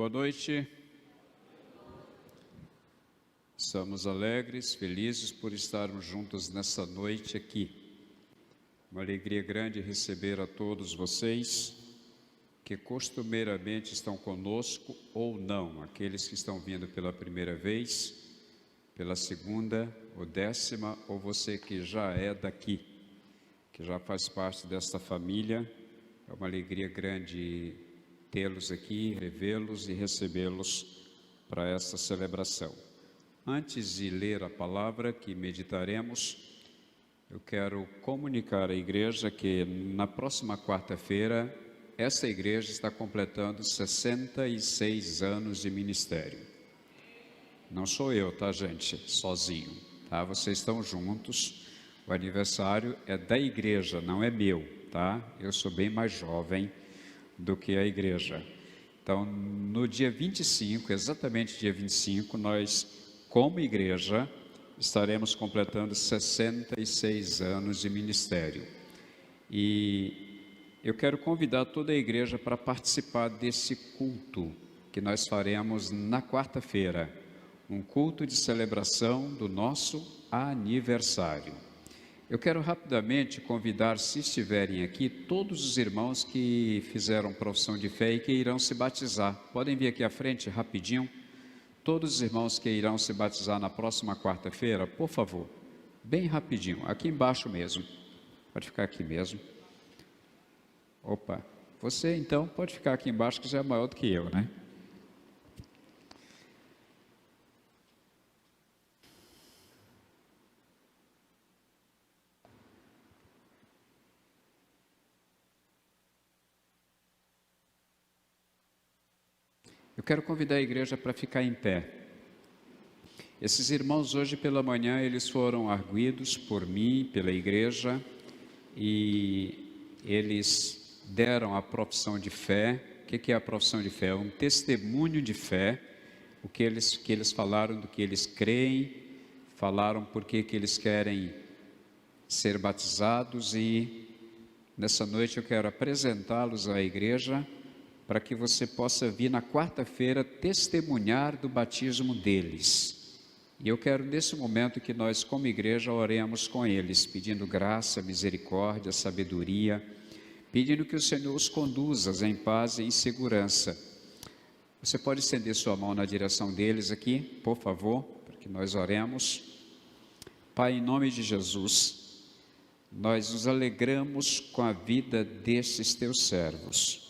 Boa noite. Estamos alegres, felizes por estarmos juntos nessa noite aqui. Uma alegria grande receber a todos vocês que costumeiramente estão conosco ou não, aqueles que estão vindo pela primeira vez, pela segunda ou 10ª, ou você que já é daqui, que já faz parte desta família. É uma alegria grande tê-los aqui, revê-los e recebê-los para esta celebração. Antes de ler a palavra que meditaremos, eu quero comunicar à igreja que na próxima quarta-feira, esta igreja está completando 66 anos de ministério. Não sou eu, tá, gente? Sozinho, tá? Vocês estão juntos. O aniversário é da igreja, não é meu, tá? Eu sou bem mais jovem do que a igreja. Então, no dia 25, exatamente dia 25, nós, como igreja, estaremos completando 66 anos de ministério. E eu quero convidar toda a igreja para participar desse culto que nós faremos na quarta-feira, um culto de celebração do nosso aniversário. Eu quero rapidamente convidar, se estiverem aqui, todos os irmãos que fizeram profissão de fé e que irão se batizar. Podem vir aqui à frente rapidinho. Todos os irmãos que irão se batizar na próxima quarta-feira, por favor, bem rapidinho, aqui embaixo mesmo. Pode ficar aqui mesmo. Opa, você então pode ficar aqui embaixo, que já é maior do que eu, né? Eu quero convidar a igreja para ficar em pé. Esses irmãos hoje pela manhã, eles foram arguidos por mim, pela igreja, e eles deram a profissão de fé. O que é a profissão de fé? É um testemunho de fé, o que eles falaram do que eles creem, falaram por que eles querem ser batizados, e nessa noite eu quero apresentá-los à igreja para que você possa vir na quarta-feira testemunhar do batismo deles. E eu quero nesse momento que nós como igreja oremos com eles, pedindo graça, misericórdia, sabedoria, pedindo que o Senhor os conduza em paz e em segurança. Você pode estender sua mão na direção deles aqui, por favor, para que nós oremos. Pai, em nome de Jesus, nós nos alegramos com a vida desses teus servos.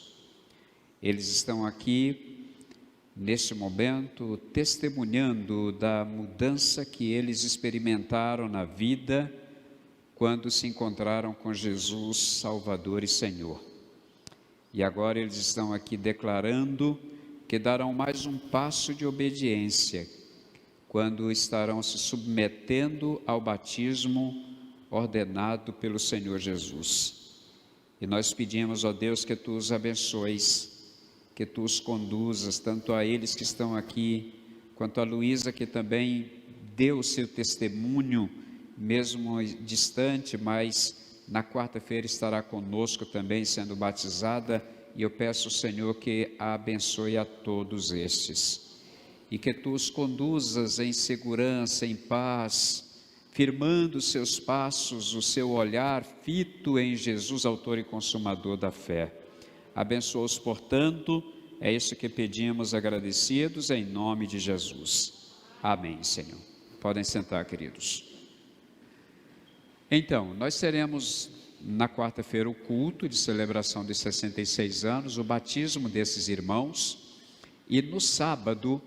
Eles estão aqui, neste momento, testemunhando da mudança que eles experimentaram na vida quando se encontraram com Jesus, Salvador e Senhor. E agora eles estão aqui declarando que darão mais um passo de obediência, quando estarão se submetendo ao batismo ordenado pelo Senhor Jesus. E nós pedimos, ó Deus, que Tu os abençoes, que Tu os conduzas, tanto a eles que estão aqui, quanto a Luísa, que também deu o seu testemunho, mesmo distante, mas na quarta-feira estará conosco também, sendo batizada, e eu peço ao Senhor que a abençoe a todos estes, e que Tu os conduzas em segurança, em paz, firmando os seus passos, o seu olhar fito em Jesus, autor e consumador da fé. Abençoa-os, portanto, é isso que pedimos agradecidos em nome de Jesus. Amém, Senhor. Podem sentar, queridos. Então, nós teremos na quarta-feira o culto de celebração de 66 anos, o batismo desses irmãos, e no sábado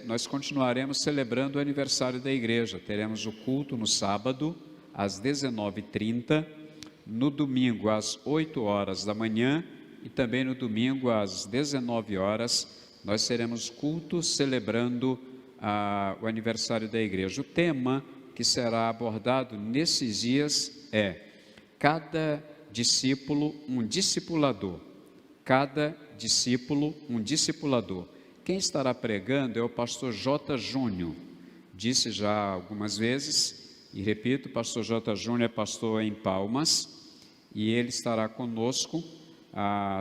nós continuaremos celebrando o aniversário da igreja. Teremos o culto no sábado, às 19h30, no domingo às 8 horas da manhã, e também no domingo às 19 horas, nós teremos culto celebrando o aniversário da igreja. O tema que será abordado nesses dias é: cada discípulo um discipulador. Cada discípulo um discipulador. Quem estará pregando é o pastor J. Júnior. Disse já algumas vezes, e repito, o pastor J. Júnior é pastor em Palmas, e ele estará conosco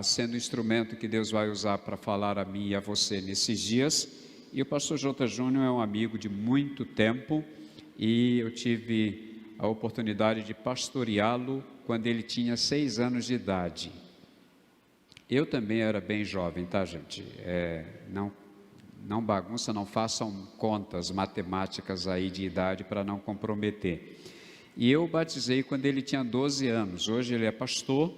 sendo o instrumento que Deus vai usar para falar a mim e a você nesses dias. E o pastor J. Júnior é um amigo de muito tempo e eu tive a oportunidade de pastoreá-lo quando ele tinha 6 anos de idade. Eu também era bem jovem, tá, gente? Não bagunça, não façam contas matemáticas aí de idade para não comprometer. E eu o batizei quando ele tinha 12 anos. Hoje ele é pastor.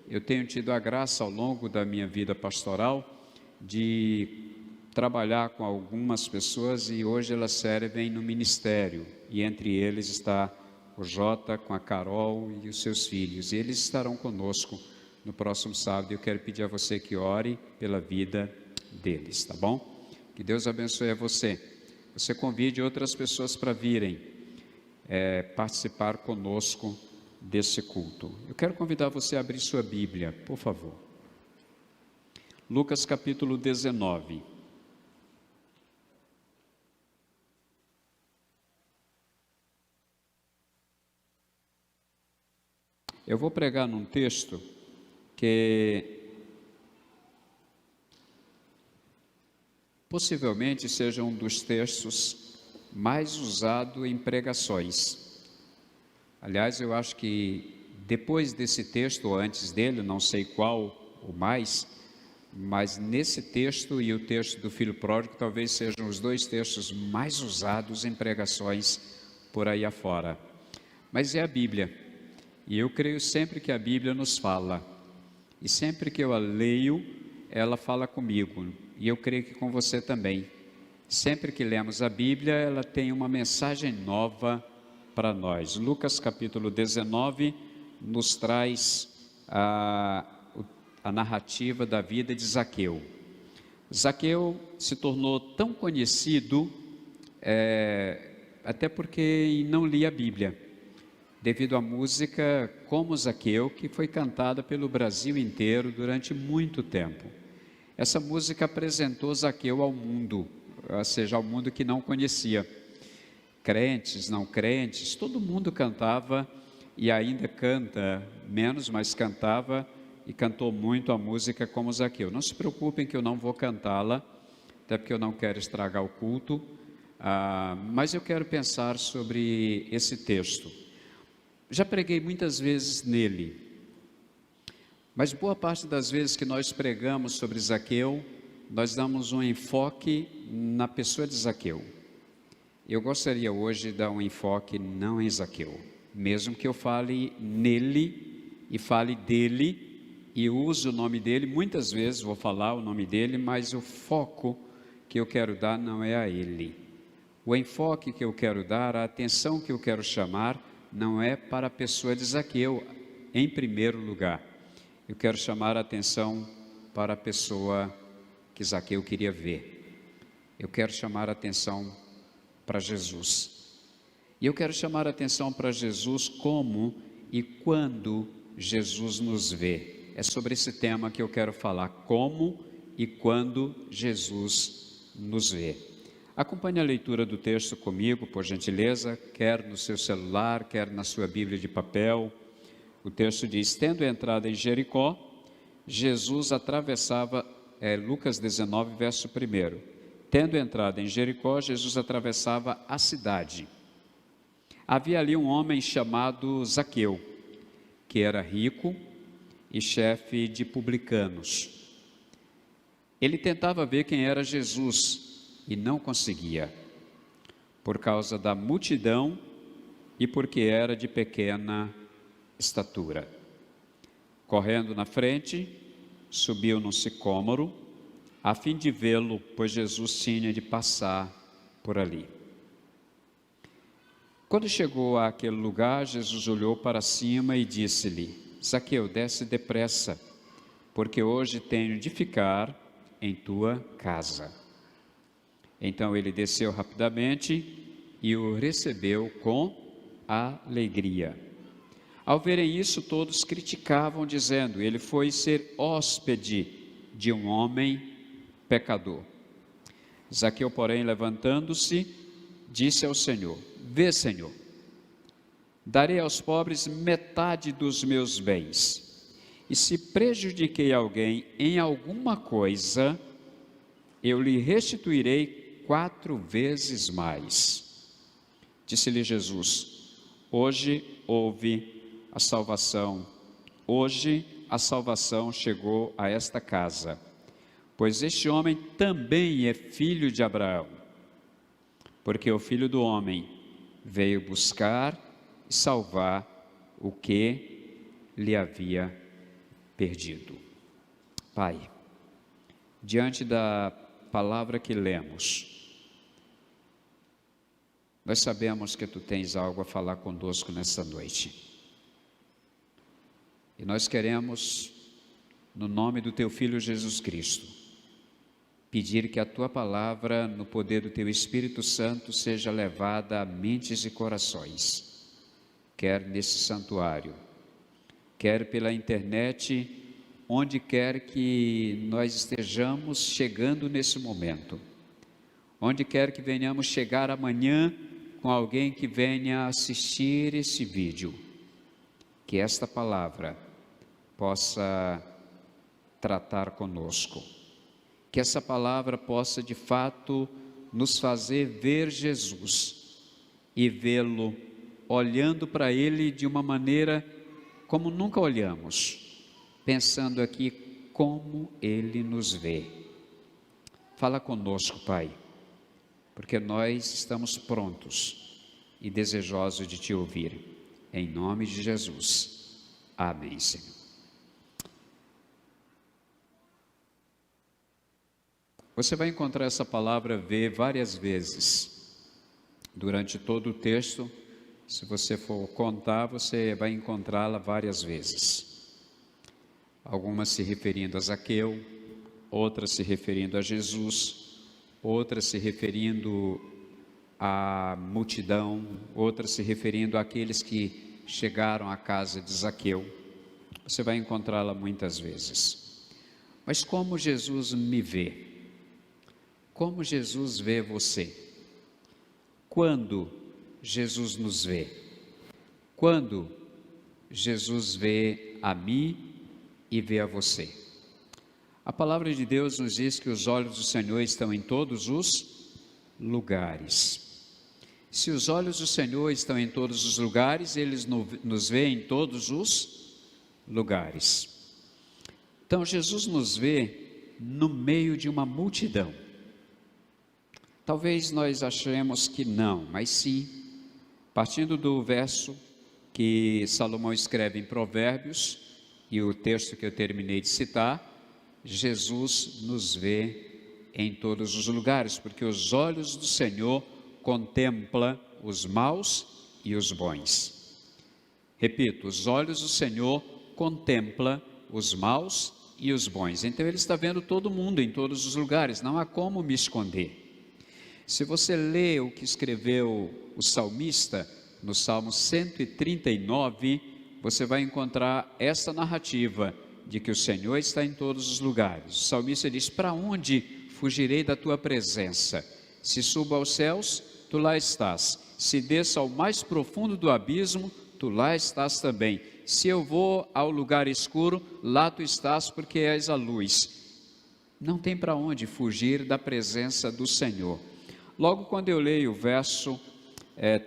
Eu tenho tido a graça ao longo da minha vida pastoral de trabalhar com algumas pessoas e hoje elas servem no ministério. E entre eles está o Jota com a Carol e os seus filhos. E eles estarão conosco no próximo sábado. Eu quero pedir a você que ore pela vida deles, tá bom? Que Deus abençoe a você. Você convide outras pessoas para virem participar conosco desse culto. Eu quero convidar você a abrir sua Bíblia, por favor. Lucas capítulo 19. Eu vou pregar num texto que possivelmente seja um dos textos mais usados em pregações. Aliás, eu acho que depois desse texto, ou antes dele, não sei qual ou mais, mas nesse texto e o texto do Filho Pródigo talvez sejam os 2 textos mais usados em pregações por aí afora. Mas é a Bíblia, e eu creio sempre que a Bíblia nos fala, e sempre que eu a leio, ela fala comigo, e eu creio que com você também. Sempre que lemos a Bíblia, ela tem uma mensagem nova para nós. Lucas capítulo 19 nos traz a narrativa da vida de Zaqueu. Zaqueu se tornou tão conhecido, até porque não lia a Bíblia, devido à música Como Zaqueu, que foi cantada pelo Brasil inteiro durante muito tempo. Essa música apresentou Zaqueu ao mundo, ou seja, ao mundo que não conhecia. Crentes, não crentes, todo mundo cantava e ainda canta menos, mas cantava e cantou muito a música Como Zaqueu. Não se preocupem que eu não vou cantá-la, até porque eu não quero estragar o culto, mas eu quero pensar sobre esse texto. Já preguei muitas vezes nele, mas boa parte das vezes que nós pregamos sobre Zaqueu, nós damos um enfoque na pessoa de Zaqueu. Eu gostaria hoje de dar um enfoque não em Zaqueu, mesmo que eu fale nele e fale dele e use o nome dele, muitas vezes vou falar o nome dele, mas o foco que eu quero dar não é a ele. O enfoque que eu quero dar, a atenção que eu quero chamar, não é para a pessoa de Zaqueu, em primeiro lugar. Eu quero chamar a atenção para a pessoa que Zaqueu queria ver. Eu quero chamar a atenção para Jesus. E eu quero chamar a atenção para Jesus como e quando Jesus nos vê. É sobre esse tema que eu quero falar, como e quando Jesus nos vê. Acompanhe a leitura do texto comigo, por gentileza, quer no seu celular, quer na sua Bíblia de papel. O texto diz: tendo entrado em Jericó, Jesus atravessava, Lucas 19, verso 1. Tendo entrado em Jericó, Jesus atravessava a cidade. Havia ali um homem chamado Zaqueu, que era rico e chefe de publicanos. Ele tentava ver quem era Jesus e não conseguia, por causa da multidão e porque era de pequena estatura. Correndo na frente, subiu num sicômoro, a fim de vê-lo, pois Jesus tinha de passar por ali. Quando chegou àquele lugar, Jesus olhou para cima e disse-lhe: Zaqueu, desce depressa, porque hoje tenho de ficar em tua casa. Então ele desceu rapidamente e o recebeu com alegria. Ao verem isso, todos criticavam, dizendo: ele foi ser hóspede de um homem pecador. Zaqueu, porém, levantando-se, disse ao Senhor: vê, Senhor, darei aos pobres metade dos meus bens, e se prejudiquei alguém em alguma coisa, eu lhe restituirei 4 vezes mais. Disse-lhe Jesus: hoje houve a salvação. Hoje a salvação chegou a esta casa, pois este homem também é filho de Abraão, porque o Filho do Homem veio buscar e salvar o que lhe havia perdido. Pai, diante da palavra que lemos, nós sabemos que Tu tens algo a falar conosco nessa noite. E nós queremos, no nome do Teu Filho Jesus Cristo, pedir que a Tua palavra, no poder do Teu Espírito Santo, seja levada a mentes e corações, quer nesse santuário, quer pela internet, onde quer que nós estejamos chegando nesse momento, onde quer que venhamos chegar amanhã com alguém que venha assistir esse vídeo, que esta palavra possa tratar conosco, que essa palavra possa de fato nos fazer ver Jesus e vê-lo olhando para Ele de uma maneira como nunca olhamos, pensando aqui como Ele nos vê. Fala conosco, Pai, porque nós estamos prontos e desejosos de Te ouvir. Em nome de Jesus. Amém, Senhor. Você vai encontrar essa palavra ver várias vezes durante todo o texto. Se você for contar, você vai encontrá-la várias vezes. Algumas se referindo a Zaqueu, outras se referindo a Jesus, outras se referindo à multidão, outras se referindo àqueles que chegaram à casa de Zaqueu. Você vai encontrá-la muitas vezes. Mas como Jesus me vê? Como Jesus vê você? Quando Jesus nos vê? Quando Jesus vê a mim e vê a você? A palavra de Deus nos diz que os olhos do Senhor estão em todos os lugares. Se os olhos do Senhor estão em todos os lugares, Ele nos vê em todos os lugares. Então Jesus nos vê no meio de uma multidão. Talvez nós achemos que não, mas sim, partindo do verso que Salomão escreve em Provérbios, e o texto que eu terminei de citar, Jesus nos vê em todos os lugares, porque os olhos do Senhor contemplam os maus e os bons. Repito, os olhos do Senhor contemplam os maus e os bons. Então Ele está vendo todo mundo em todos os lugares, não há como me esconder. Se você lê o que escreveu o salmista, no Salmo 139, você vai encontrar essa narrativa de que o Senhor está em todos os lugares. O salmista diz: para onde fugirei da tua presença? Se subo aos céus, tu lá estás. Se desço ao mais profundo do abismo, tu lá estás também. Se eu vou ao lugar escuro, lá tu estás, porque és a luz. Não tem para onde fugir da presença do Senhor. Logo quando eu leio o verso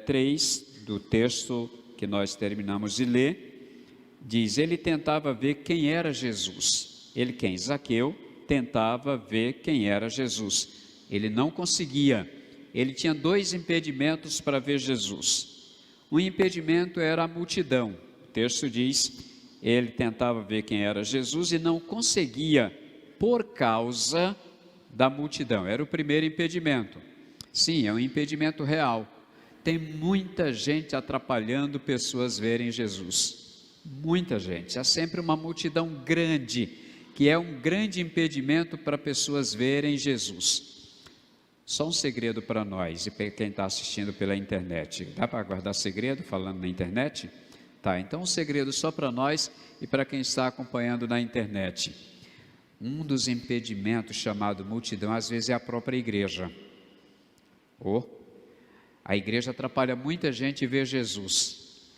3 do texto que nós terminamos de ler, diz: ele tentava ver quem era Jesus. Ele quem? Zaqueu tentava ver quem era Jesus. Ele não conseguia. Ele tinha 2 impedimentos para ver Jesus. Um impedimento era a multidão. O texto diz: ele tentava ver quem era Jesus e não conseguia por causa da multidão. Era o primeiro impedimento. Sim, é um impedimento real. Tem muita gente atrapalhando pessoas verem Jesus. Muita gente. Há sempre uma multidão grande, que é um grande impedimento para pessoas verem Jesus. Só um segredo para nós e para quem está assistindo pela internet. Dá para guardar segredo falando na internet? Tá, então um segredo só para nós e para quem está acompanhando na internet. Um dos impedimentos chamado multidão, às vezes, é a própria igreja. A igreja atrapalha muita gente ver Jesus.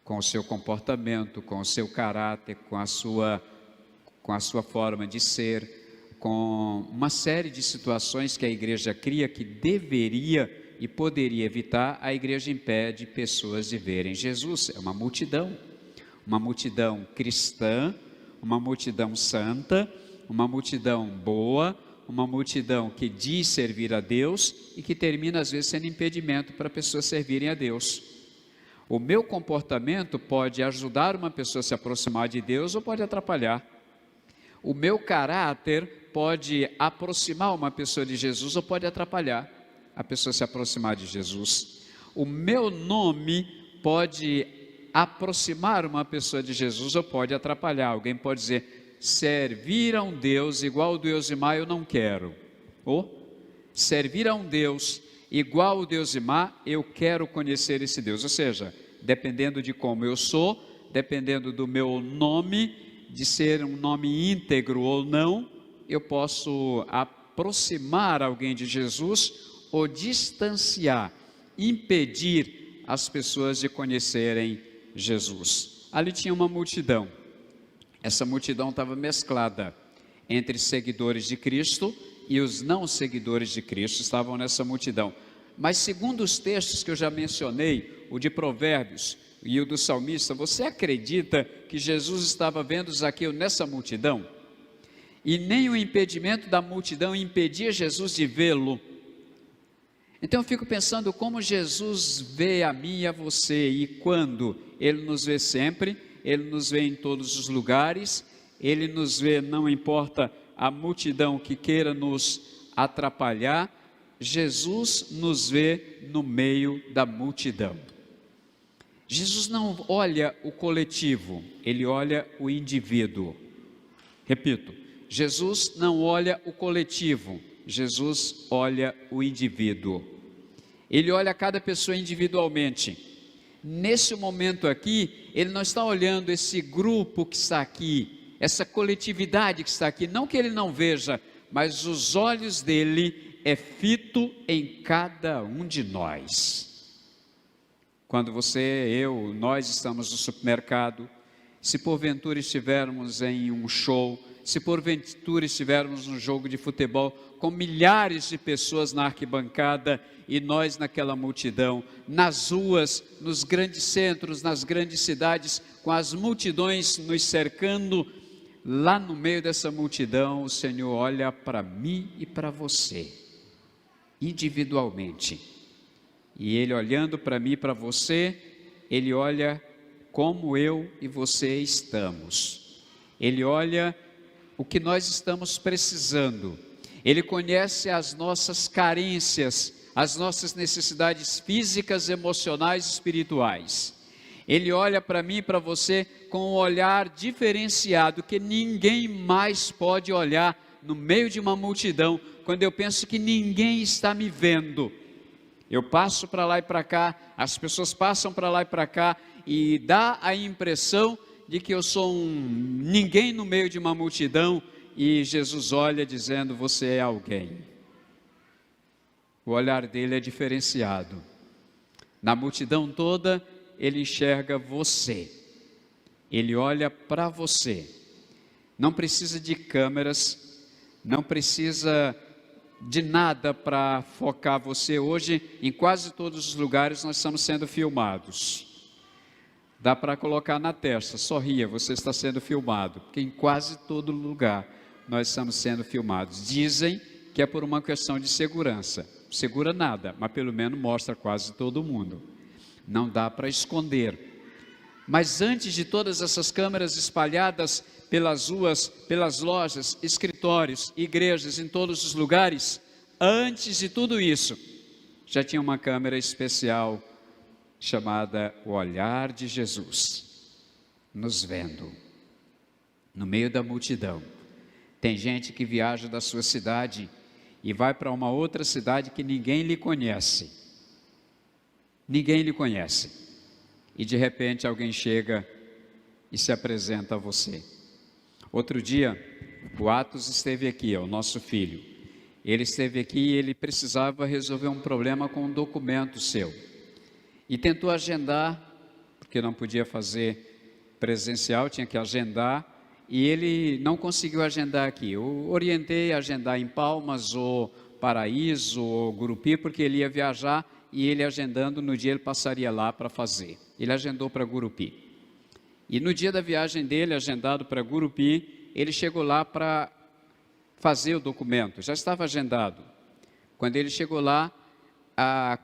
com o seu comportamento, com o seu caráter, com a sua forma de ser, com uma série de situações que a igreja cria que deveria e poderia evitar, a igreja impede pessoas de verem Jesus. É uma multidão cristã, uma multidão santa, uma multidão boa, uma multidão que diz servir a Deus e que termina às vezes sendo impedimento para pessoas servirem a Deus. O meu comportamento pode ajudar uma pessoa a se aproximar de Deus ou pode atrapalhar. O meu caráter pode aproximar uma pessoa de Jesus ou pode atrapalhar a pessoa se aproximar de Jesus. O meu nome pode aproximar uma pessoa de Jesus ou pode atrapalhar. Alguém pode dizer, servir a um Deus igual ao Deus Imá eu não quero. Ou, servir a um Deus igual ao Deus Imá, eu quero conhecer esse Deus. Ou seja, dependendo de como eu sou, dependendo do meu nome, de ser um nome íntegro ou não, eu posso aproximar alguém de Jesus ou distanciar, impedir as pessoas de conhecerem Jesus. Ali tinha uma multidão. Essa multidão estava mesclada entre seguidores de Cristo e os não seguidores de Cristo estavam nessa multidão. Mas segundo os textos que eu já mencionei, o de Provérbios e o do salmista, você acredita que Jesus estava vendo Zaqueu nessa multidão? E nem o impedimento da multidão impedia Jesus de vê-lo. Então eu fico pensando como Jesus vê a mim e a você, e quando Ele nos vê sempre, Ele nos vê em todos os lugares, Ele nos vê, não importa a multidão que queira nos atrapalhar, Jesus nos vê no meio da multidão. Jesus não olha o coletivo, Ele olha o indivíduo. Repito, Jesus não olha o coletivo, Jesus olha o indivíduo. Ele olha cada pessoa individualmente. Nesse momento aqui, Ele não está olhando esse grupo que está aqui, essa coletividade que está aqui, não que Ele não veja, mas os olhos dEle é fito em cada um de nós. Quando você, eu, nós estamos no supermercado, se porventura estivermos em um show, se porventura estivermos num jogo de futebol, com milhares de pessoas na arquibancada e nós naquela multidão, nas ruas, nos grandes centros, nas grandes cidades, com as multidões nos cercando, lá no meio dessa multidão, o Senhor olha para mim e para você, individualmente. E Ele olhando para mim e para você, Ele olha como eu e você estamos. Ele olha o que nós estamos precisando. Ele conhece as nossas carências, as nossas necessidades físicas, emocionais e espirituais. Ele olha para mim e para você com um olhar diferenciado, que ninguém mais pode olhar no meio de uma multidão, quando eu penso que ninguém está me vendo. Eu passo para lá e para cá, as pessoas passam para lá e para cá, e dá a impressão de que eu sou ninguém no meio de uma multidão, e Jesus olha dizendo, você é alguém. O olhar dele é diferenciado. Na multidão toda, ele enxerga você. Ele olha para você. Não precisa de câmeras, não precisa de nada para focar você. Hoje, em quase todos os lugares, nós estamos sendo filmados. Dá para colocar na testa, sorria, você está sendo filmado, porque em quase todo lugar nós estamos sendo filmados. Dizem que é por uma questão de segurança. Segura nada, mas pelo menos mostra quase todo mundo. Não dá para esconder. Mas antes de todas essas câmeras espalhadas pelas ruas, pelas lojas, escritórios, igrejas, em todos os lugares, antes de tudo isso, já tinha uma câmera especial chamada o olhar de Jesus, nos vendo, no meio da multidão. Tem gente que viaja da sua cidade e vai para uma outra cidade que ninguém lhe conhece. Ninguém lhe conhece. E de repente alguém chega e se apresenta a você. Outro dia, o Atos esteve aqui, o nosso filho. Ele esteve aqui e ele precisava resolver um problema com um documento seu. E tentou agendar, porque não podia fazer presencial, tinha que agendar, e ele não conseguiu agendar aqui. Eu orientei a agendar em Palmas, ou Paraíso, ou Gurupi, porque ele ia viajar, e ele agendando, no dia ele passaria lá para fazer. Ele agendou para Gurupi. E no dia da viagem dele, agendado para Gurupi, ele chegou lá para fazer o documento, já estava agendado. Quando ele chegou lá,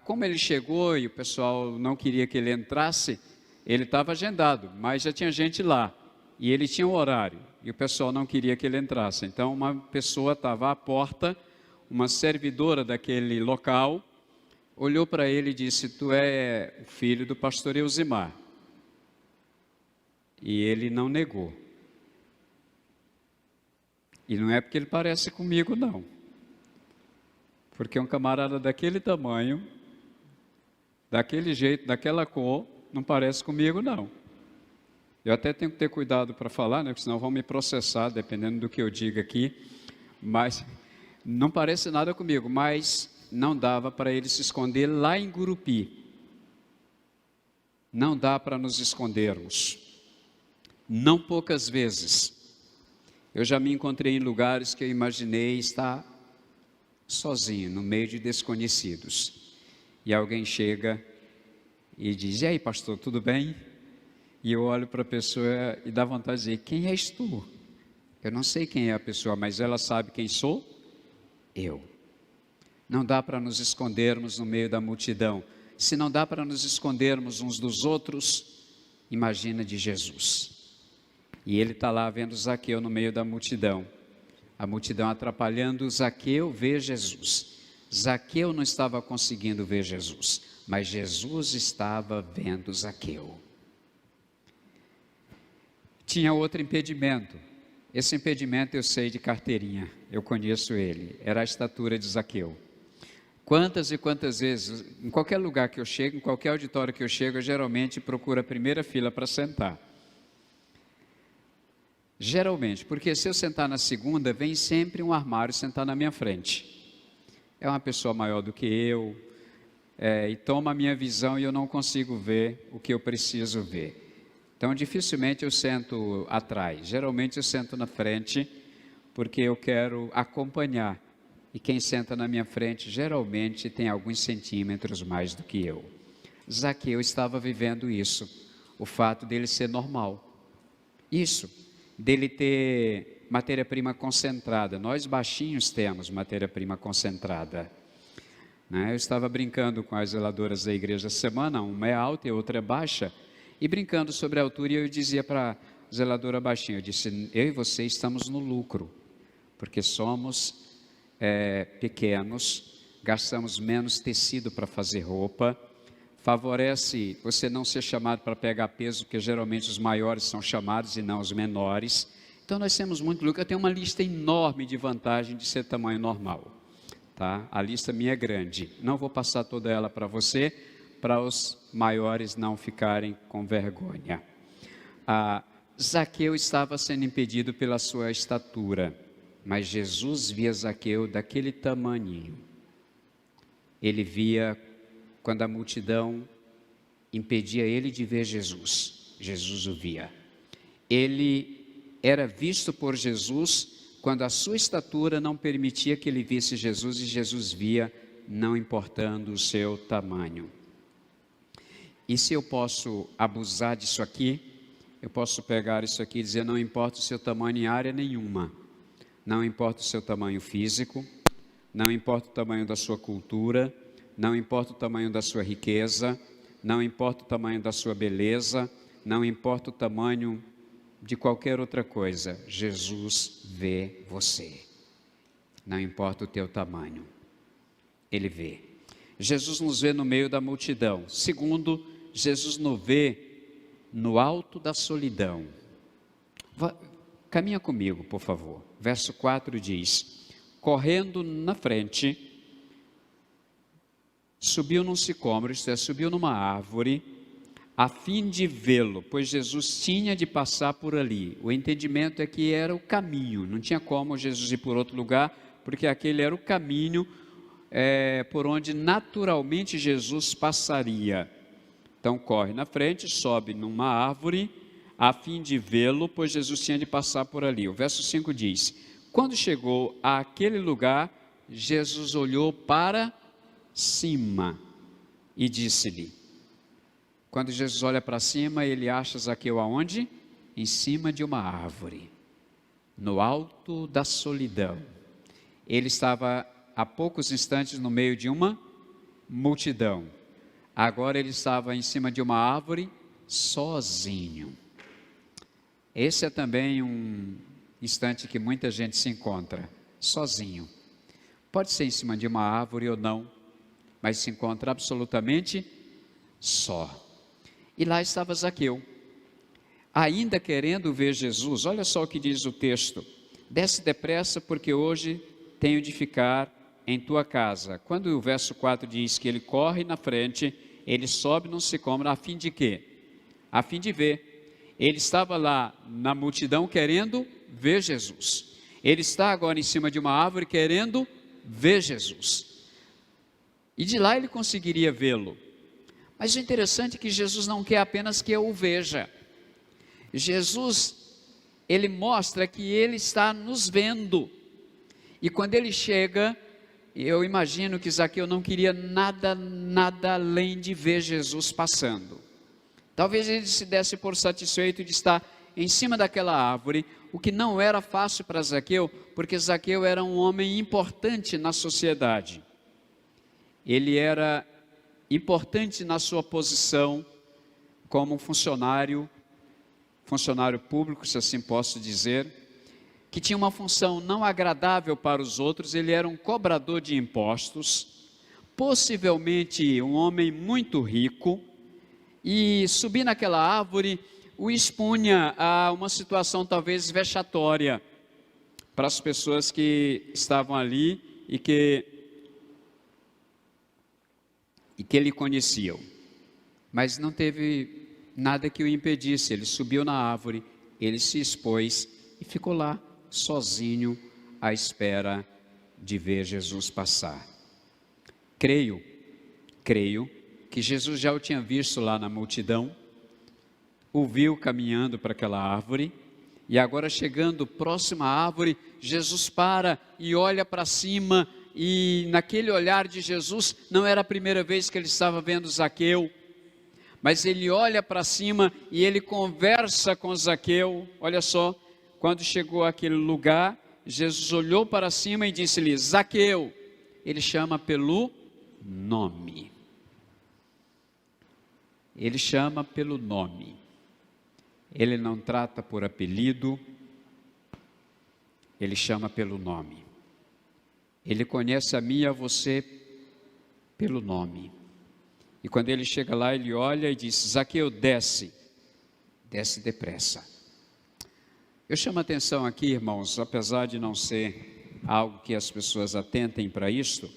como ele chegou e o pessoal não queria que ele entrasse, ele estava agendado, mas já tinha gente lá, e ele tinha um horário, e o pessoal não queria que ele entrasse. Então uma pessoa estava à porta, uma servidora daquele local, olhou para ele e disse: tu é o filho do pastor Elzimar. E ele não negou. E não é porque ele parece comigo, não. Porque um camarada daquele tamanho, daquele jeito, daquela cor, não parece comigo, não. Eu até tenho que ter cuidado para falar, né? Porque senão vão me processar, dependendo do que eu diga aqui. Mas não parece nada comigo. Mas não dava para ele se esconder lá em Gurupi. Não dá para nos escondermos. Não poucas vezes. Eu já me encontrei em lugares que eu imaginei estar sozinho, no meio de desconhecidos. E alguém chega e diz: e aí, pastor, tudo bem? E eu olho para a pessoa e dá vontade de dizer: quem és tu? Eu não sei quem é a pessoa, mas ela sabe quem sou? Eu. Não dá para nos escondermos no meio da multidão. Se não dá para nos escondermos uns dos outros, imagina de Jesus. E ele está lá vendo Zaqueu no meio da multidão. A multidão atrapalhando Zaqueu ver Jesus. Zaqueu não estava conseguindo ver Jesus, mas Jesus estava vendo Zaqueu. Tinha outro impedimento. Esse impedimento eu sei de carteirinha, eu conheço ele. Era a estatura de Zaqueu. Quantas e quantas vezes, em qualquer lugar que eu chego, em qualquer auditório que eu chego, eu geralmente procuro a primeira fila para sentar. Geralmente, porque se eu sentar na segunda, vem sempre um armário sentar na minha frente. É uma pessoa maior do que eu, e toma a minha visão e eu não consigo ver o que eu preciso ver. Então, dificilmente eu sento atrás. Geralmente eu sento na frente, porque eu quero acompanhar. E quem senta na minha frente, geralmente tem alguns centímetros mais do que eu. Zaqueu estava vivendo isso, o fato dele ser normal. Isso. Dele ter matéria-prima concentrada. Nós baixinhos temos matéria-prima concentrada. Né? Eu estava brincando com as zeladoras da igreja essa semana, uma é alta e a outra é baixa, e brincando sobre a altura, eu dizia para a zeladora baixinha, eu disse: eu e você estamos no lucro, porque somos pequenos, gastamos menos tecido para fazer roupa, favorece você não ser chamado para pegar peso, porque geralmente os maiores são chamados e não os menores. Então nós temos muito lucro. Eu tenho uma lista enorme de vantagem de ser tamanho normal, tá? A lista minha é grande, não vou passar toda ela para você, para os maiores não ficarem com vergonha. Zaqueu estava sendo impedido pela sua estatura, mas Jesus via Zaqueu daquele tamaninho. Ele via quando a multidão impedia ele de ver Jesus, Jesus o via. Ele era visto por Jesus quando a sua estatura não permitia que ele visse Jesus, e Jesus via, não importando o seu tamanho. E se eu posso abusar disso aqui, eu posso pegar isso aqui e dizer: não importa o seu tamanho em área nenhuma, não importa o seu tamanho físico, não importa o tamanho da sua cultura, não importa o tamanho da sua riqueza, não importa o tamanho da sua beleza, não importa o tamanho de qualquer outra coisa, Jesus vê você. Não importa o teu tamanho, Ele vê. Jesus nos vê no meio da multidão. Segundo, Jesus nos vê no alto da solidão. Caminha comigo, por favor. Verso 4 diz: correndo na frente, subiu num sicômoro, isto é, subiu numa árvore, a fim de vê-lo, pois Jesus tinha de passar por ali. O entendimento é que era o caminho, não tinha como Jesus ir por outro lugar, porque aquele era o caminho por onde naturalmente Jesus passaria. Então corre na frente, sobe numa árvore, a fim de vê-lo, pois Jesus tinha de passar por ali. O verso 5 diz: quando chegou àquele lugar, Jesus olhou para cima e disse-lhe. Quando Jesus olha para cima, ele acha Zaqueu aonde? Em cima de uma árvore, no alto da solidão. Ele estava há poucos instantes no meio de uma multidão. Agora ele estava em cima de uma árvore, sozinho. Esse é também um instante que muita gente se encontra, sozinho. Pode ser em cima de uma árvore ou não, mas se encontra absolutamente só. E lá estava Zaqueu, ainda querendo ver Jesus. Olha só o que diz o texto: desce depressa, porque hoje tenho de ficar em tua casa. Quando o verso 4 diz que ele corre na frente, ele sobe num sicômoro, a fim de quê? A fim de ver. Ele estava lá na multidão querendo ver Jesus. Ele está agora em cima de uma árvore querendo ver Jesus. E de lá ele conseguiria vê-lo. Mas o interessante é que Jesus não quer apenas que eu o veja. Jesus, ele mostra que ele está nos vendo. E quando ele chega, eu imagino que Zaqueu não queria nada além de ver Jesus passando. Talvez ele se desse por satisfeito de estar em cima daquela árvore, o que não era fácil para Zaqueu, porque Zaqueu era um homem importante na sociedade. Ele era importante na sua posição como funcionário público, se assim posso dizer, que tinha uma função não agradável para os outros. Ele era um cobrador de impostos, possivelmente um homem muito rico, e subir naquela árvore o expunha a uma situação talvez vexatória para as pessoas que estavam ali e que ele conheciam. Mas não teve nada que o impedisse. Ele subiu na árvore, ele se expôs e ficou lá sozinho à espera de ver Jesus passar. Creio que Jesus já o tinha visto lá na multidão, o viu caminhando para aquela árvore, e agora chegando próximo à árvore, Jesus para e olha para cima, e naquele olhar de Jesus, não era a primeira vez que ele estava vendo Zaqueu, mas ele olha para cima e ele conversa com Zaqueu. Olha só, quando chegou àquele lugar, Jesus olhou para cima e disse-lhe: Zaqueu. Ele chama pelo nome. Ele chama pelo nome. Ele não trata por apelido, ele chama pelo nome. Ele conhece a mim e a você pelo nome. E quando ele chega lá, ele olha e diz: Zaqueu, desce depressa. Eu chamo a atenção aqui, irmãos, apesar de não ser algo que as pessoas atentem para isto,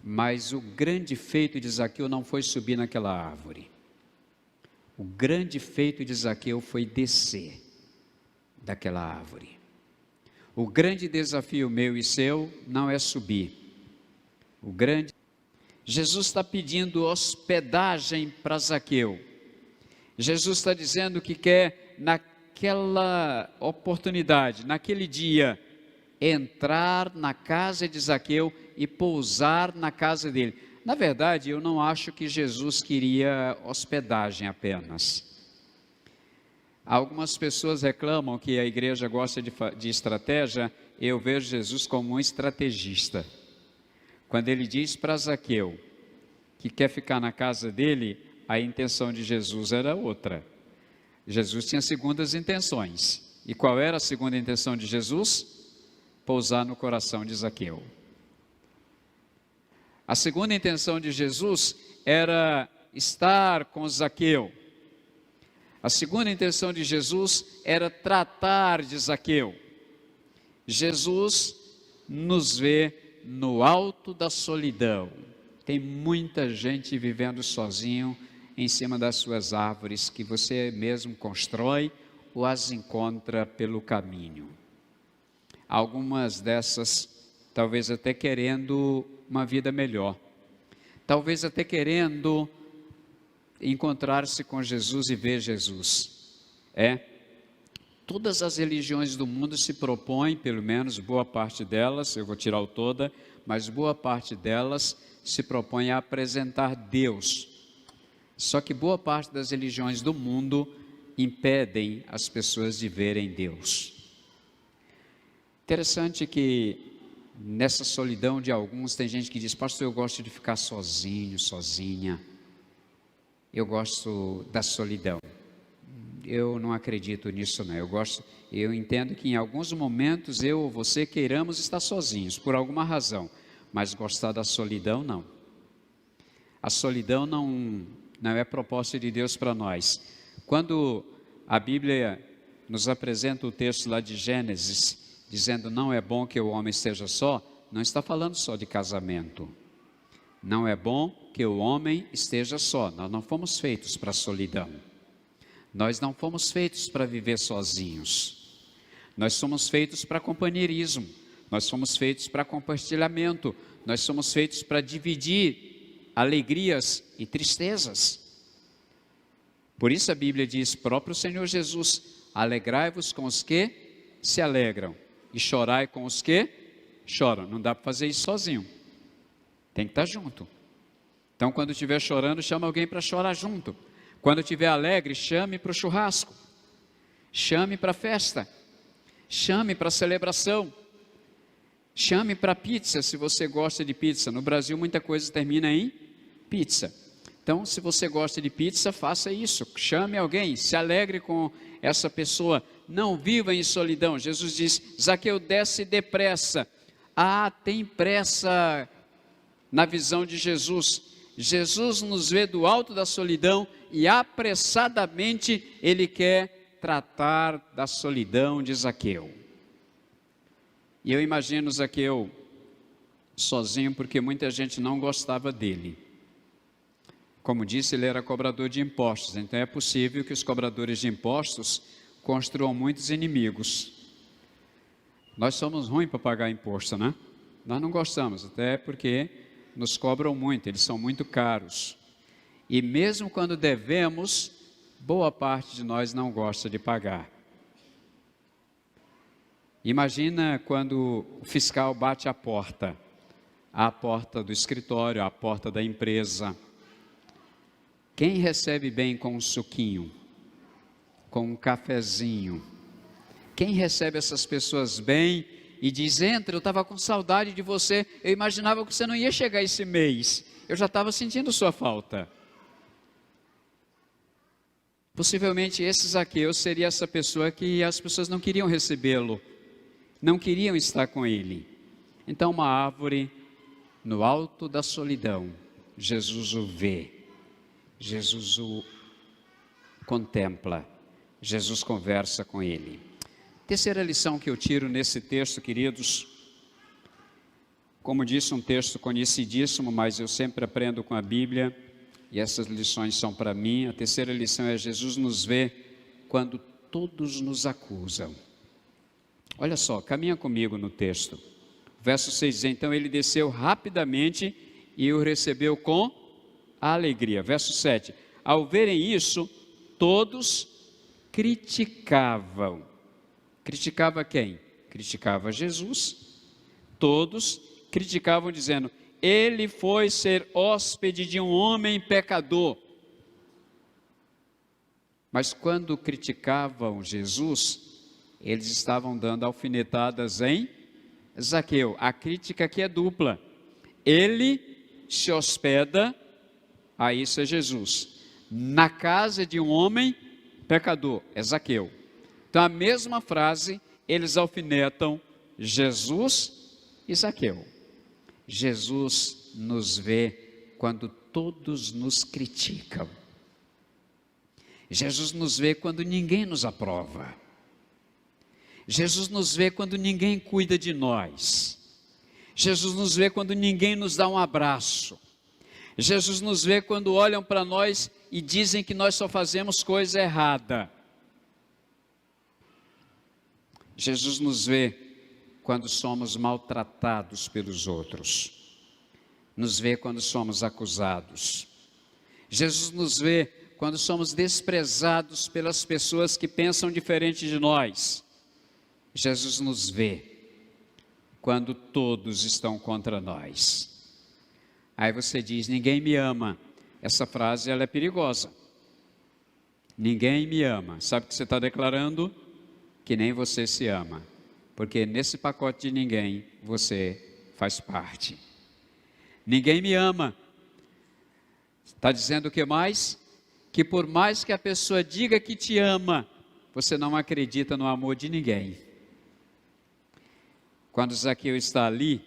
mas o grande feito de Zaqueu não foi subir naquela árvore. O grande feito de Zaqueu foi descer daquela árvore. O grande desafio meu e seu não é subir. Jesus está pedindo hospedagem para Zaqueu. Jesus está dizendo que quer, naquela oportunidade, naquele dia, entrar na casa de Zaqueu e pousar na casa dele. Na verdade, eu não acho que Jesus queria hospedagem apenas. Algumas pessoas reclamam que a igreja gosta de estratégia. Eu vejo Jesus como um estrategista. Quando ele diz para Zaqueu que quer ficar na casa dele, a intenção de Jesus era outra. Jesus tinha segundas intenções. E qual era a segunda intenção de Jesus? Pousar no coração de Zaqueu. A segunda intenção de Jesus era estar com Zaqueu. A segunda intenção de Jesus era tratar de Zaqueu. Jesus nos vê no alto da solidão. Tem muita gente vivendo sozinho em cima das suas árvores que você mesmo constrói ou as encontra pelo caminho. Algumas dessas talvez até querendo uma vida melhor, talvez até querendo encontrar-se com Jesus e ver Jesus. Todas as religiões do mundo se propõem, pelo menos boa parte delas, eu vou tirar o toda, mas boa parte delas se propõe a apresentar Deus. Só que boa parte das religiões do mundo impedem as pessoas de verem Deus. Interessante que nessa solidão de alguns, tem gente que diz: pastor, eu gosto de ficar sozinho, sozinha. Eu gosto da solidão. Eu não acredito nisso, não. Eu entendo que em alguns momentos eu ou você queiramos estar sozinhos, por alguma razão, mas gostar da solidão, não. A solidão não é proposta de Deus para nós. Quando a Bíblia nos apresenta o texto lá de Gênesis, dizendo não é bom que o homem esteja só, não está falando só de casamento. Não é bom que o homem esteja só. Nós não fomos feitos para a solidão. Nós não fomos feitos para viver sozinhos. Nós somos feitos para companheirismo. Nós somos feitos para compartilhamento. Nós somos feitos para dividir alegrias e tristezas. Por isso a Bíblia diz, próprio Senhor Jesus: alegrai-vos com os que se alegram e chorai com os que choram. Não dá para fazer isso sozinho. Tem que estar junto. Então, quando estiver chorando, chama alguém para chorar junto. Quando estiver alegre, chame para o churrasco. Chame para a festa. Chame para a celebração. Chame para a pizza, se você gosta de pizza. No Brasil, muita coisa termina em pizza. Então, se você gosta de pizza, faça isso. Chame alguém, se alegre com essa pessoa. Não viva em solidão. Jesus diz: Zaqueu, desce depressa. Tem pressa na visão de Jesus. Jesus nos vê do alto da solidão e apressadamente Ele quer tratar da solidão de Zaqueu. E eu imagino Zaqueu sozinho, porque muita gente não gostava dele. Como disse, ele era cobrador de impostos, então é possível que os cobradores de impostos construam muitos inimigos. Nós somos ruins para pagar imposto, né? Nós não gostamos, até porque nos cobram muito, eles são muito caros. E mesmo quando devemos, boa parte de nós não gosta de pagar. Imagina quando o fiscal bate à porta do escritório, à porta da empresa. Quem recebe bem com um suquinho, com um cafezinho? Quem recebe essas pessoas bem e diz: entra, eu estava com saudade de você, eu imaginava que você não ia chegar esse mês, eu já estava sentindo sua falta. Possivelmente esse Zaqueu seria essa pessoa que as pessoas não queriam recebê-lo, não queriam estar com ele. Então, uma árvore no alto da solidão, Jesus o vê, Jesus o contempla, Jesus conversa com ele. Terceira lição que eu tiro nesse texto, queridos, como disse, um texto conhecidíssimo, mas eu sempre aprendo com a Bíblia, e essas lições são para mim. A terceira lição é: Jesus nos vê quando todos nos acusam. Olha só, caminha comigo no texto. Verso 6 diz: então ele desceu rapidamente e o recebeu com alegria. Verso 7, ao verem isso, todos criticavam. Criticava quem? Criticava Jesus. Todos criticavam dizendo: ele foi ser hóspede de um homem pecador. Mas quando criticavam Jesus, eles estavam dando alfinetadas em Zaqueu. A crítica aqui é dupla. Ele se hospeda, isso é Jesus, na casa de um homem pecador, é Zaqueu. Então, a mesma frase, eles alfinetam Jesus e Zaqueu. Jesus nos vê quando todos nos criticam. Jesus nos vê quando ninguém nos aprova. Jesus nos vê quando ninguém cuida de nós. Jesus nos vê quando ninguém nos dá um abraço. Jesus nos vê quando olham para nós e dizem que nós só fazemos coisa errada. Jesus nos vê quando somos maltratados pelos outros. Nos vê quando somos acusados. Jesus nos vê quando somos desprezados pelas pessoas que pensam diferente de nós. Jesus nos vê quando todos estão contra nós. Aí você diz, ninguém me ama. Essa frase ela é perigosa. Ninguém me ama. Sabe o que você está declarando? Que nem você se ama. Porque nesse pacote de ninguém, você faz parte. Ninguém me ama. Está dizendo o que mais? Que por mais que a pessoa diga que te ama, você não acredita no amor de ninguém. Quando Zaqueu está ali,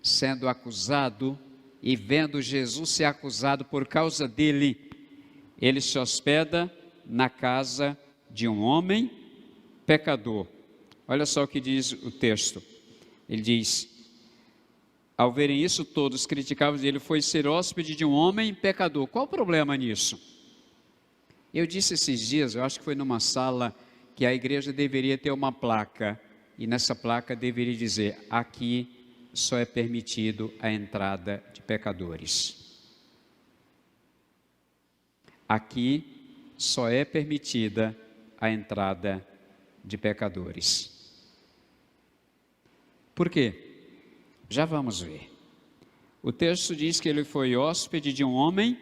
sendo acusado, e vendo Jesus ser acusado por causa dele, ele se hospeda na casa de um homem pecador. Olha só o que diz o texto. Ele diz, ao verem isso, todos criticavam, ele foi ser hóspede de um homem pecador. Qual o problema nisso? Eu disse esses dias, eu acho que foi numa sala, que a igreja deveria ter uma placa, e nessa placa deveria dizer, aqui só é permitido a entrada de pecadores. Aqui só é permitida a entrada de pecadores. Por quê? Já vamos ver. O texto diz que ele foi hóspede de um homem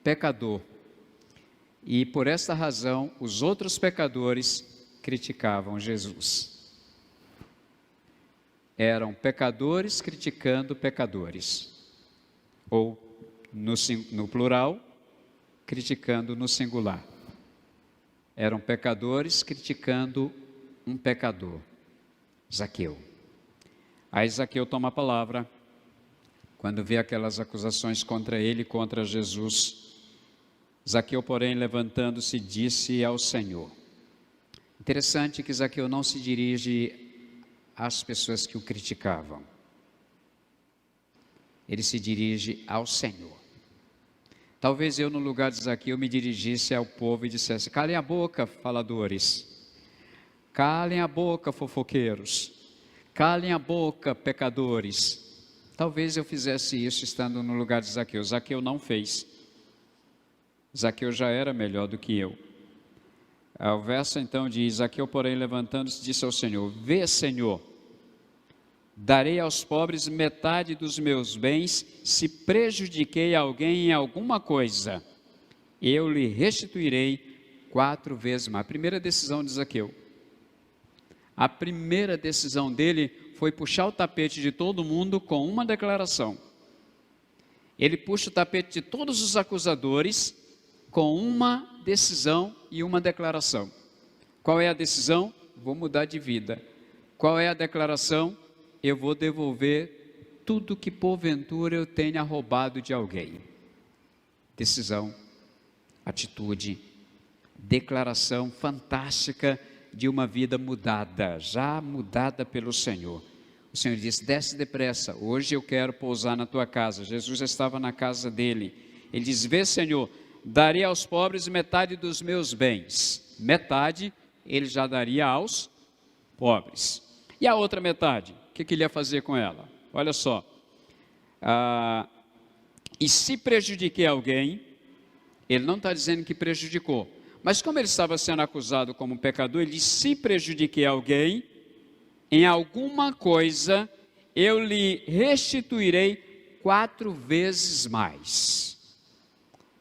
pecador. E por esta razão, os outros pecadores criticavam Jesus. Eram pecadores criticando pecadores. Ou, no plural, criticando no singular. Eram pecadores criticando um pecador, Zaqueu. Aí Zaqueu toma a palavra, quando vê aquelas acusações contra ele, contra Jesus. Zaqueu, porém, levantando-se, disse ao Senhor. Interessante que Zaqueu não se dirige às pessoas que o criticavam. Ele se dirige ao Senhor. Talvez eu, no lugar de Zaqueu, me dirigisse ao povo e dissesse, calem a boca, faladores. Calem a boca, fofoqueiros. Calem a boca, pecadores. Talvez eu fizesse isso estando no lugar de Zaqueu. Zaqueu não fez. Zaqueu já era melhor do que eu. O verso então diz, Zaqueu, porém, levantando-se, disse ao Senhor, vê, Senhor, darei aos pobres metade dos meus bens, se prejudiquei alguém em alguma coisa, eu lhe restituirei 4 vezes mais. A primeira decisão de Zaqueu. A primeira decisão dele foi puxar o tapete de todo mundo com uma declaração. Ele puxa o tapete de todos os acusadores com uma decisão e uma declaração. Qual é a decisão? Vou mudar de vida. Qual é a declaração? Eu vou devolver tudo que porventura eu tenha roubado de alguém. Decisão, atitude, declaração fantástica de uma vida mudada, já mudada pelo Senhor. O Senhor disse, desce depressa, hoje eu quero pousar na tua casa. Jesus estava na casa dele. Ele diz, vê, Senhor, darei aos pobres metade dos meus bens. Metade ele já daria aos pobres. E a outra metade? O que ele ia fazer com ela? Olha só. E se prejudiquei alguém, ele não está dizendo que prejudicou. Mas como ele estava sendo acusado como pecador, ele diz, se prejudiquei alguém, em alguma coisa, eu lhe restituirei 4 vezes mais.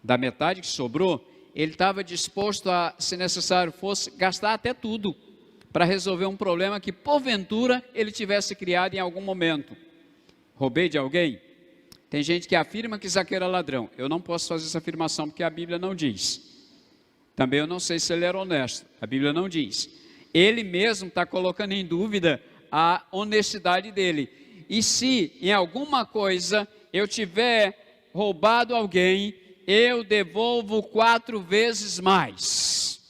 Da metade que sobrou, ele estava disposto a, se necessário fosse, gastar até tudo, para resolver um problema que, porventura, ele tivesse criado em algum momento. Roubei de alguém? Tem gente que afirma que Zaqueu era ladrão. Eu não posso fazer essa afirmação, porque a Bíblia não diz. Também eu não sei se ele era honesto. A Bíblia não diz. Ele mesmo está colocando em dúvida a honestidade dele. E se em alguma coisa eu tiver roubado alguém, eu devolvo 4 vezes mais.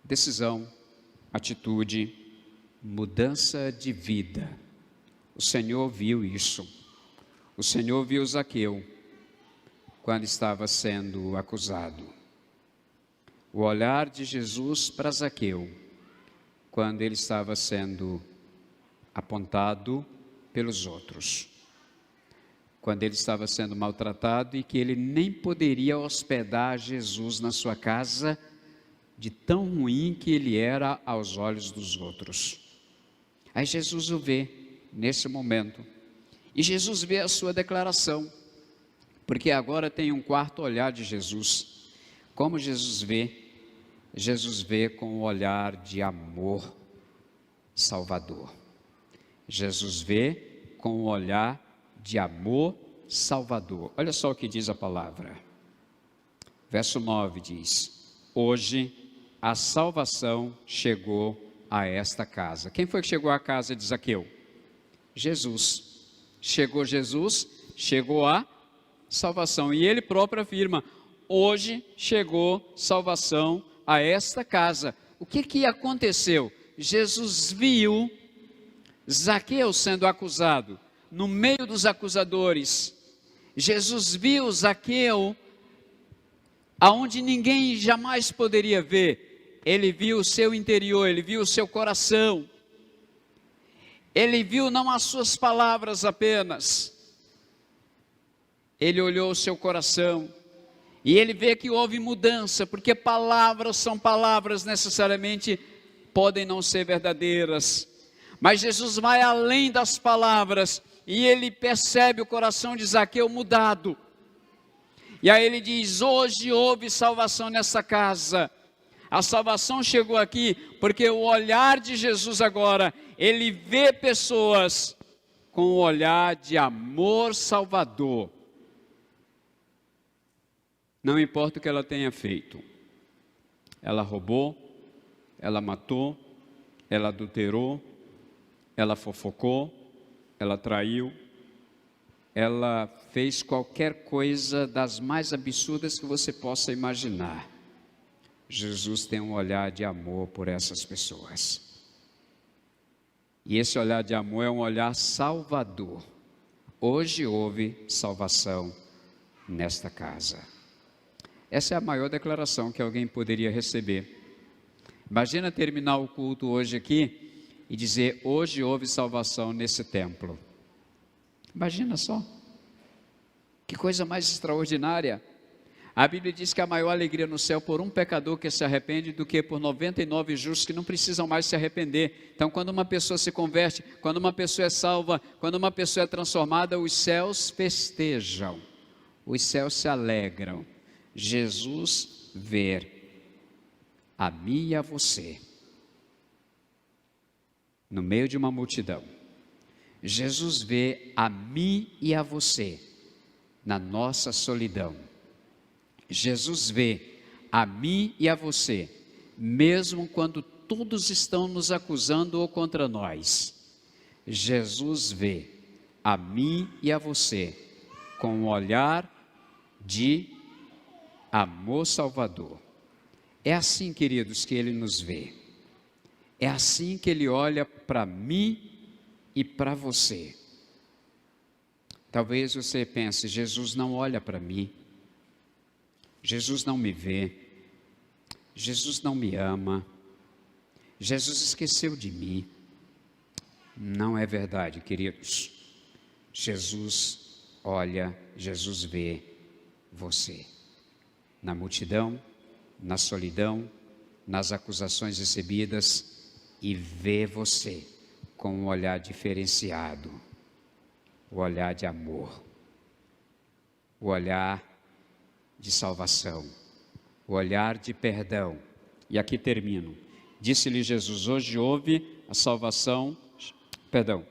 Decisão, atitude, mudança de vida. O Senhor viu isso. O Senhor viu Zaqueu quando estava sendo acusado. O olhar de Jesus para Zaqueu quando ele estava sendo apontado pelos outros. quando ele estava sendo maltratado e que ele nem poderia hospedar Jesus na sua casa, de tão ruim que ele era aos olhos dos outros. Aí Jesus o vê nesse momento, e Jesus vê a sua declaração, porque agora tem um quarto olhar de Jesus. Como Jesus vê? Jesus vê com o olhar de amor salvador. Jesus vê com o olhar de amor salvador. Olha só o que diz a palavra. Verso 9 diz: hoje a salvação chegou a esta casa. Quem foi que chegou à casa de Zaqueu? Jesus. Chegou Jesus, chegou a salvação. E ele próprio afirma: hoje chegou salvação a esta casa. O que aconteceu? Jesus viu Zaqueu sendo acusado, no meio dos acusadores. Jesus viu Zaqueu aonde ninguém jamais poderia ver. Ele viu o seu interior, ele viu o seu coração. Ele viu não as suas palavras apenas. Ele olhou o seu coração. E ele vê que houve mudança, porque palavras são palavras, necessariamente podem não ser verdadeiras. Mas Jesus vai além das palavras, e ele percebe o coração de Zaqueu mudado. E aí ele diz: hoje houve salvação nessa casa. A salvação chegou aqui, porque o olhar de Jesus agora, ele vê pessoas com o olhar de amor salvador. Não importa o que ela tenha feito. Ela roubou, ela matou, ela adulterou, ela fofocou, ela traiu, ela fez qualquer coisa das mais absurdas que você possa imaginar. Jesus tem um olhar de amor por essas pessoas. E esse olhar de amor é um olhar salvador. Hoje houve salvação nesta casa. Essa é a maior declaração que alguém poderia receber. Imagina terminar o culto hoje aqui e dizer: hoje houve salvação nesse templo. Imagina só. Que coisa mais extraordinária. A Bíblia diz que a maior alegria no céu por um pecador que se arrepende do que por 99 justos que não precisam mais se arrepender. Então, quando uma pessoa se converte, quando uma pessoa é salva, quando uma pessoa é transformada, os céus festejam, os céus se alegram. Jesus vê a mim e a você no meio de uma multidão. Jesus vê a mim e a você na nossa solidão. Jesus vê a mim e a você, mesmo quando todos estão nos acusando ou contra nós. Jesus vê a mim e a você com um olhar de amor salvador. É assim, queridos, que Ele nos vê. É assim que Ele olha para mim e para você. Talvez você pense: Jesus não olha para mim, Jesus não me vê, Jesus não me ama, Jesus esqueceu de mim. Não é verdade, queridos. Jesus olha, Jesus vê você. Na multidão, na solidão, nas acusações recebidas, e vê você com um olhar diferenciado, o olhar de amor, o olhar de salvação, o olhar de perdão. E aqui termino. Disse-lhe Jesus: hoje houve a salvação,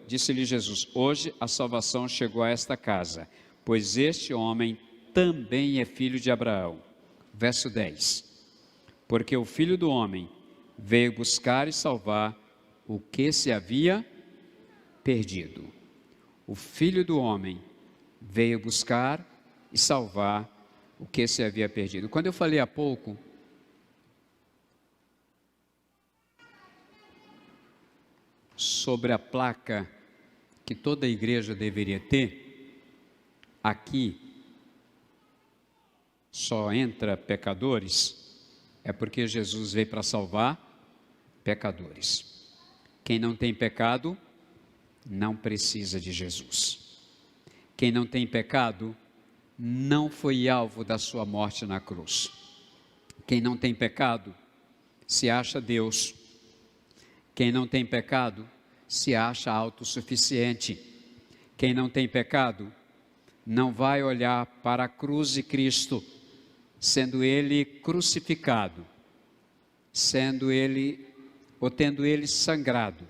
disse-lhe Jesus: hoje a salvação chegou a esta casa, pois este homem também é filho de Abraão. Verso 10. Porque o Filho do Homem veio buscar e salvar o que se havia perdido. O Filho do Homem veio buscar e salvar o que se havia perdido. Quando eu falei há pouco sobre a placa que toda igreja deveria ter, aqui só entra pecadores, é porque Jesus veio para salvar pecadores. Quem não tem pecado não precisa de Jesus. Quem não tem pecado não foi alvo da sua morte na cruz. Quem não tem pecado se acha Deus. Quem não tem pecado se acha autossuficiente. Quem não tem pecado não vai olhar para a cruz de Cristo, sendo Ele crucificado, tendo Ele sangrado,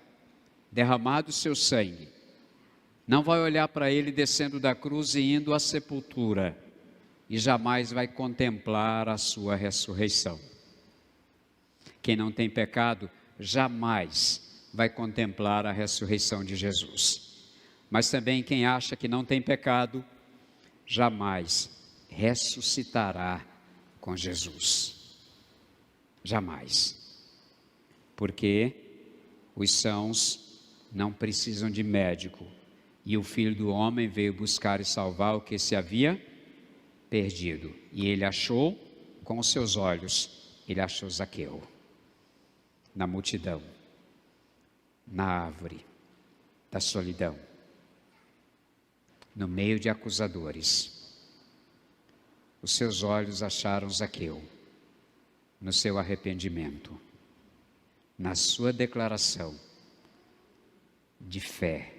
derramado seu sangue. Não vai olhar para Ele descendo da cruz e indo à sepultura, e jamais vai contemplar a sua ressurreição. Quem não tem pecado jamais vai contemplar a ressurreição de Jesus. Mas também quem acha que não tem pecado, jamais ressuscitará com Jesus. Jamais. Porque os sãos não precisam de médico. E o Filho do Homem veio buscar e salvar o que se havia perdido. E ele achou com os seus olhos, ele achou Zaqueu. Na multidão, na árvore da solidão, no meio de acusadores. Os seus olhos acharam Zaqueu no seu arrependimento, na sua declaração de fé.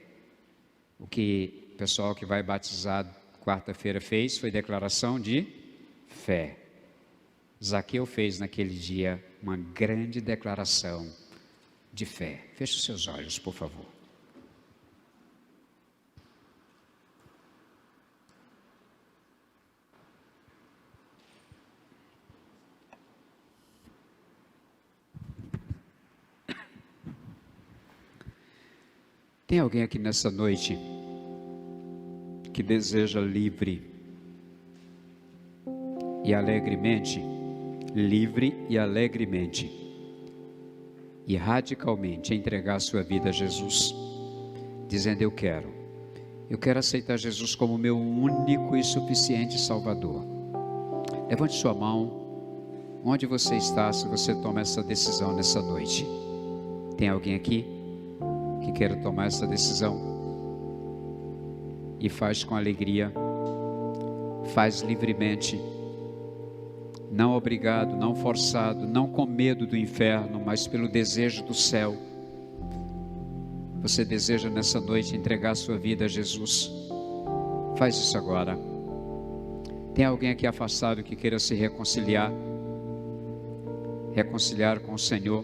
O que o pessoal que vai batizar quarta-feira fez foi declaração de fé. Zaqueu fez naquele dia uma grande declaração de fé. Feche os seus olhos, por favor. Tem alguém aqui nessa noite que deseja livre e alegremente e radicalmente entregar sua vida a Jesus, dizendo: eu quero aceitar Jesus como meu único e suficiente Salvador. Levante sua mão onde você está, se você toma essa decisão nessa noite. Tem alguém aqui que queira tomar essa decisão? E faz com alegria, faz livremente, não obrigado, não forçado, não com medo do inferno, mas pelo desejo do céu. Você deseja nessa noite entregar sua vida a Jesus? Faz isso agora. Tem alguém aqui afastado que queira se reconciliar com o Senhor,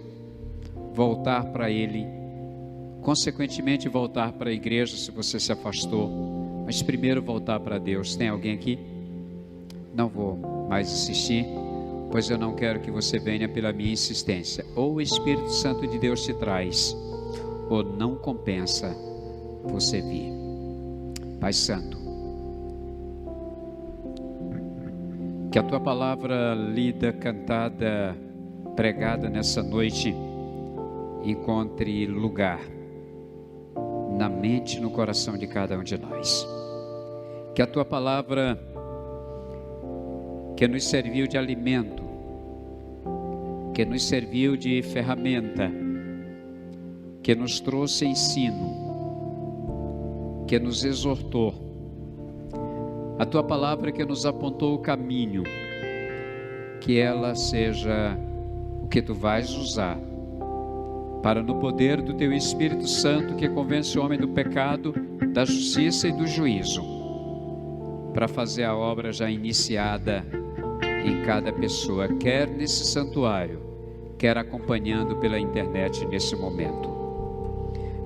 voltar para Ele, consequentemente voltar para a igreja se você se afastou, mas primeiro voltar para Deus. Tem alguém aqui? Não vou mais insistir, pois eu não quero que você venha pela minha insistência. Ou o Espírito Santo de Deus te traz, ou não compensa você vir. Pai Santo, que a Tua palavra lida, cantada, pregada nessa noite, encontre lugar na mente e no coração de cada um de nós. Que a Tua palavra, que nos serviu de alimento, que nos serviu de ferramenta, que nos trouxe ensino, que nos exortou, a Tua palavra que nos apontou o caminho, que ela seja o que Tu vais usar para, no poder do Teu Espírito Santo, que convence o homem do pecado, da justiça e do juízo, para fazer a obra já iniciada em cada pessoa, quer nesse santuário, quer acompanhando pela internet nesse momento.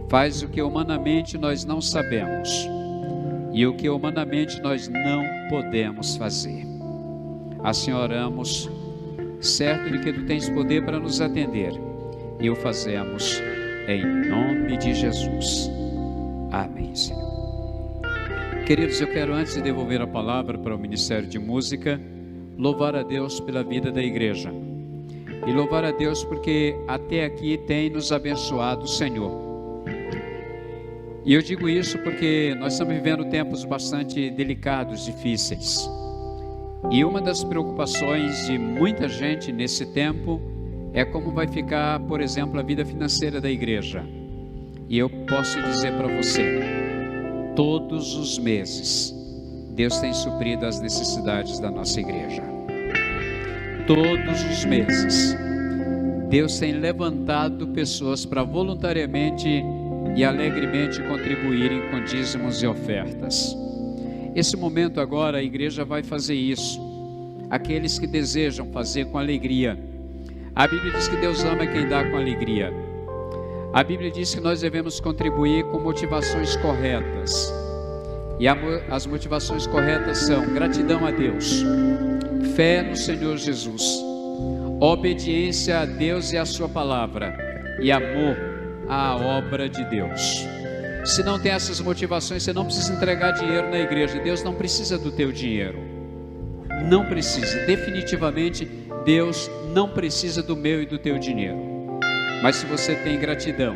Faz o que humanamente nós não sabemos e o que humanamente nós não podemos fazer. Assim oramos, certo de que Tu tens poder para nos atender, e o fazemos em nome de Jesus. Amém, Senhor. Queridos, eu quero, antes de devolver a palavra para o Ministério de Música, louvar a Deus pela vida da igreja. E louvar a Deus porque até aqui tem nos abençoado o Senhor. E eu digo isso porque nós estamos vivendo tempos bastante delicados, difíceis. E uma das preocupações de muita gente nesse tempo é como vai ficar, por exemplo, a vida financeira da igreja. E eu posso dizer para você todos os meses, Deus tem suprido as necessidades da nossa igreja. Todos os meses, Deus tem levantado pessoas para voluntariamente e alegremente contribuírem com dízimos e ofertas. Esse momento agora a igreja vai fazer isso. Aqueles que desejam fazer com alegria. A Bíblia diz que Deus ama quem dá com alegria. A Bíblia diz que nós devemos contribuir com motivações corretas. E as motivações corretas são gratidão a Deus, fé no Senhor Jesus, obediência a Deus e a sua palavra, e amor à obra de Deus. Se não tem essas motivações, você não precisa entregar dinheiro na igreja. Deus não precisa do teu dinheiro. Não precisa. Definitivamente, Deus não precisa do meu e do teu dinheiro. Mas se você tem gratidão,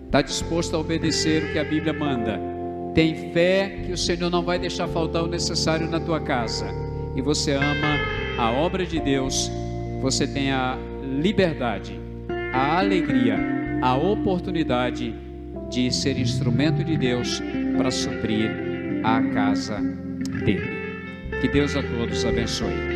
está disposto a obedecer o que a Bíblia manda, tem fé que o Senhor não vai deixar faltar o necessário na tua casa, e você ama a obra de Deus, você tem a liberdade, a alegria, a oportunidade de ser instrumento de Deus para suprir a casa dele. Que Deus a todos abençoe.